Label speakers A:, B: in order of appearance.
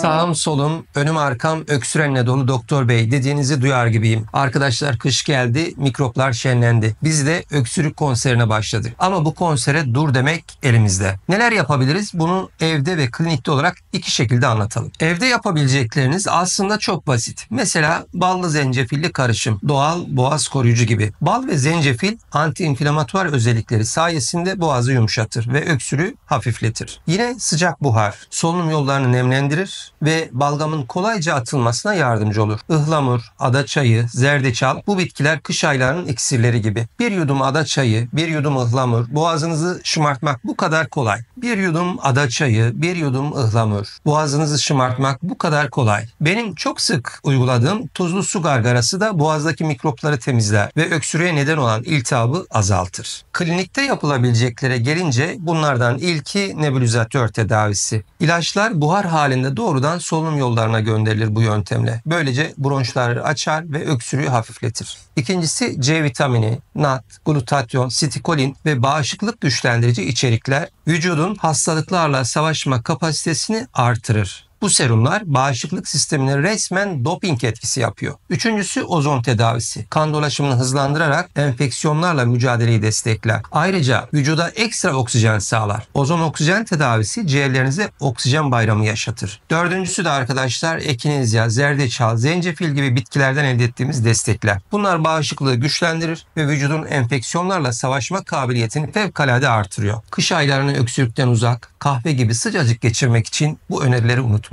A: Sağım solum, önüm arkam öksürenle dolu doktor bey dediğinizi duyar gibiyim. Arkadaşlar kış geldi, mikroplar şenlendi. Biz de öksürük konserine başladık. Ama bu konsere dur demek elimizde. Neler yapabiliriz? Bunu evde ve klinikte olarak iki şekilde anlatalım. Evde yapabilecekleriniz aslında çok basit. Mesela ballı zencefilli karışım, doğal boğaz koruyucu gibi. Bal ve zencefil antiinflamatuar özellikleri sayesinde boğazı yumuşatır ve öksürüğü hafifletir. Yine sıcak buhar, solunum yollarını nemlendirir ve balgamın kolayca atılmasına yardımcı olur. Ihlamur, adaçayı, zerdeçal bu bitkiler kış aylarının iksirleri gibi. Bir yudum adaçayı, bir yudum ıhlamur, boğazınızı şımartmak bu kadar kolay. Bir yudum adaçayı, bir yudum ıhlamur, boğazınızı şımartmak bu kadar kolay. Benim çok sık uyguladığım tuzlu su gargarası da boğazdaki mikropları temizler ve öksürüğe neden olan iltihabı azaltır. Klinikte yapılabileceklere gelince bunlardan ilki nebulizatör tedavisi. İlaçlar buhar halinde doğrudan solunum yollarına gönderilir bu yöntemle. Böylece bronşları açar ve öksürüğü hafifletir. İkincisi C vitamini, NAD, glutatyon, stikolin ve bağışıklık güçlendirici içerikler vücudun hastalıklarla savaşma kapasitesini artırır. Bu serumlar bağışıklık sistemine resmen doping etkisi yapıyor. Üçüncüsü ozon tedavisi. Kan dolaşımını hızlandırarak enfeksiyonlarla mücadeleyi destekler. Ayrıca vücuda ekstra oksijen sağlar. Ozon oksijen tedavisi ciğerlerinize oksijen bayramı yaşatır. Dördüncüsü de arkadaşlar ekinezya, zerdeçal, zencefil gibi bitkilerden elde ettiğimiz destekler. Bunlar bağışıklığı güçlendirir ve vücudun enfeksiyonlarla savaşma kabiliyetini fevkalade artırıyor. Kış aylarını öksürükten uzak, kahve gibi sıcacık geçirmek için bu önerileri unutmayın.